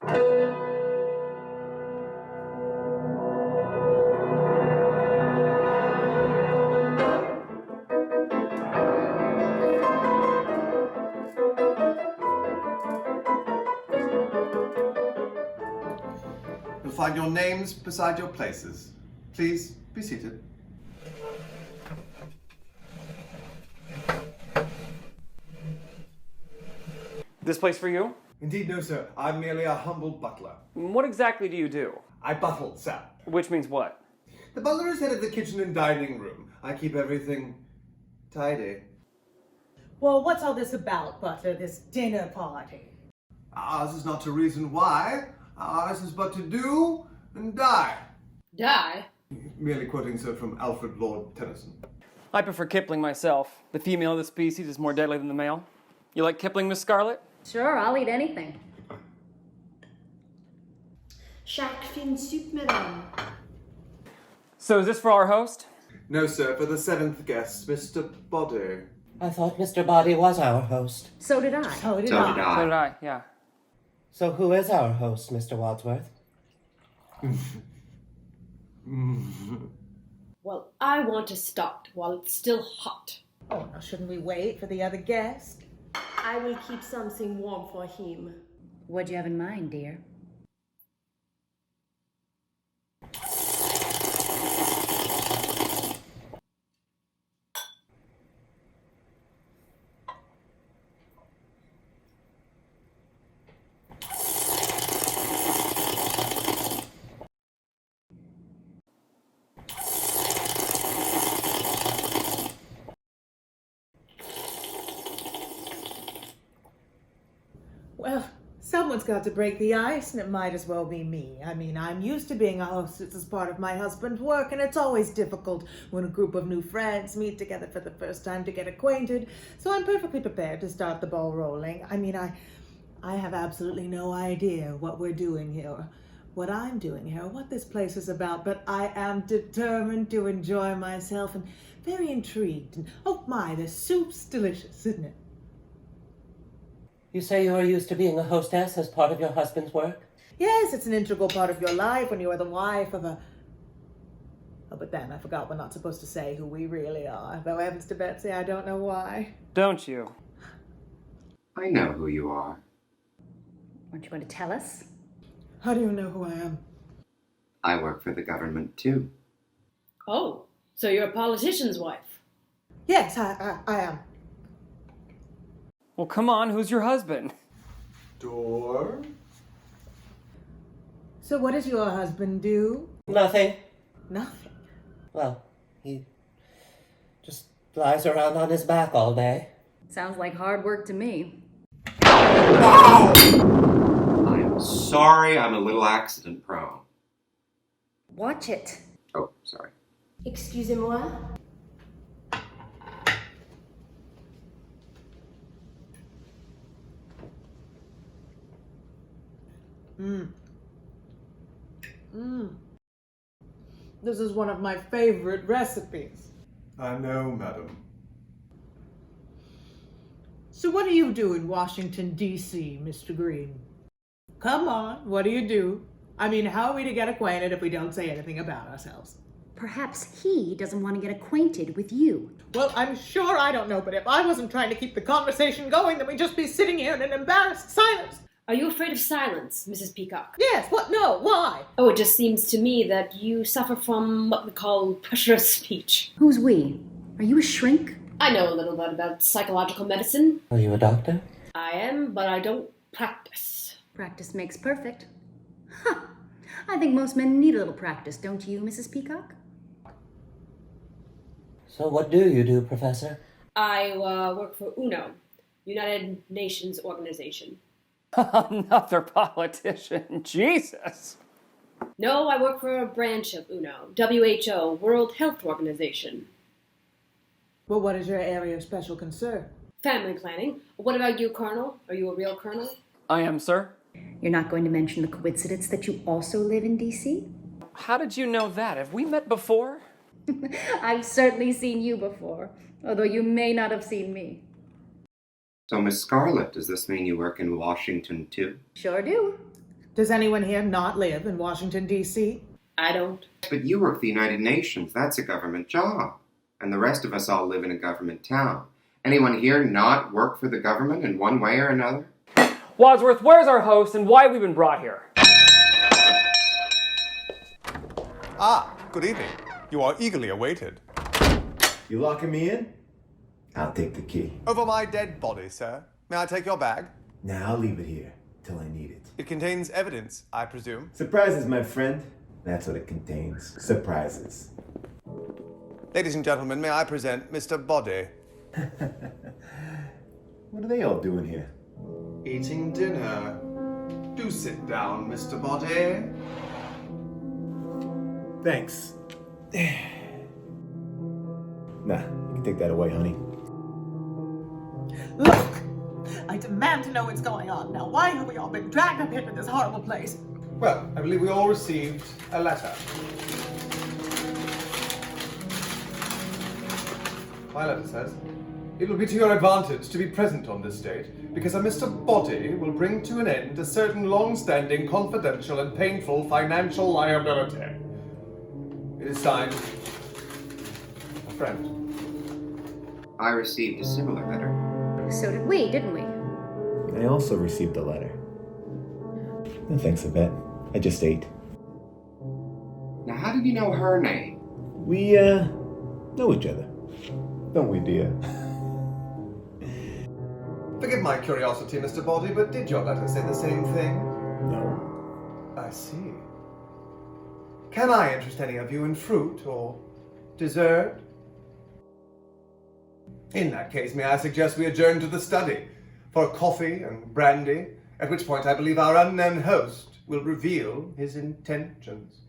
You'll find your names beside your places. Please be seated. This place for you? Indeed, no, sir. I'm merely a humble butler. What exactly do you do? I buttle, sir. Which means what? The butler is head of the kitchen and dining room. I keep everything tidy. Well, what's all this about, Butler, this dinner party? Ours is not to reason why. Ours is but to do and die. Die? Merely quoting, sir, from Alfred Lord Tennyson. I prefer Kipling myself. The female of the species is more deadly than the male. You like Kipling, Miss Scarlet? Sure, I'll eat anything. Chaque fin soup, madame. So is this for our host? No, sir, for the seventh guest, Mr. Boddy. I thought Mr. Boddy was our host. So did I. So did So did I, yeah. So who is our host, Mr. Wadsworth? Well, I want to start while it's still hot. Oh, now shouldn't we wait for the other guest? I will keep something warm for him. What'd you have in mind, dear? Well, someone's got to break the ice, and it might as well be me. I mean, I'm used to being a hostess as part of my husband's work, and it's always difficult when a group of new friends meet together for the first time to get acquainted. So I'm perfectly prepared to start the ball rolling. I mean, I have absolutely no idea what we're doing here, what I'm doing here, what this place is about, but I am determined to enjoy myself and very intrigued. And oh my, the soup's delicious, isn't it? You say you are used to being a hostess as part of your husband's work? Yes, it's an integral part of your life when you are the wife of a... Oh, but then I forgot we're not supposed to say who we really are. Though heavens to Betsy, I don't know why. Don't you? I know who you are. Aren't you going to tell us? How do you know who I am? I work for the government, too. Oh, so you're a politician's wife? Yes, I am. Well, come on, who's your husband? Door. So what does your husband do? Nothing. Nothing. Well, he just lies around on his back all day. Sounds like hard work to me. I'm sorry, I'm a little accident prone. Watch it. Oh, sorry. Excusez-moi? This is one of my favorite recipes. I know, madam. So what do you do in Washington, D.C., Mr. Green? Come on, what do you do? I mean, how are we to get acquainted if we don't say anything about ourselves? Perhaps he doesn't want to get acquainted with you. Well, I'm sure I don't know, but if I wasn't trying to keep the conversation going, then we'd just be sitting here in an embarrassed silence. Are you afraid of silence, Mrs. Peacock? Yes, what? No, why? Oh, it just seems to me that you suffer from what we call pressure of speech. Who's we? Are you a shrink? I know a little bit about psychological medicine. Are you a doctor? I am, but I don't practice. Practice makes perfect. Huh. I think most men need a little practice, don't you, Mrs. Peacock? So what do you do, Professor? I work for UNO, United Nations Organization. Another politician. Jesus. No, I work for a branch of UNO, WHO, World Health Organization. Well, what is your area of special concern? Family planning. What about you, Colonel? Are you a real colonel? I am, sir. You're not going to mention the coincidence that you also live in D.C.? How did you know that? Have we met before? I've certainly seen you before, although you may not have seen me. So, Miss Scarlet, does this mean you work in Washington, too? Sure do. Does anyone here not live in Washington, D.C.? I don't. But you work for the United Nations. That's a government job. And the rest of us all live in a government town. Anyone here not work for the government in one way or another? Wadsworth, where's our host and why have we been brought here? Ah, good evening. You are eagerly awaited. You locking me in? I'll take the key. Over my dead body, sir. May I take your bag? Now I'll leave it here till I need it. It contains evidence, I presume. Surprises, my friend. That's what it contains. Surprises. Ladies and gentlemen, may I present Mr. Boddy? What are they all doing here? Eating dinner. Do sit down, Mr. Boddy. Thanks. Nah, you can take that away, honey. Look! I demand to know what's going on. Now, why have we all been dragged up here to this horrible place? Well, I believe we all received a letter. My letter says, "It will be to your advantage to be present on this date, because a Mr. Boddy will bring to an end a certain long-standing, confidential, and painful financial liability." It is signed, a friend. I received a similar letter. So did we, didn't we? I also received a letter. No thanks, Yvette. I just ate. Now, how did you know her name? We, know each other. Don't we, dear? Forgive my curiosity, Mr. Boddy, but did your letter say the same thing? No. I see. Can I interest any of you in fruit or dessert? In that case, may I suggest we adjourn to the study for coffee and brandy, at which point I believe our unknown host will reveal his intentions.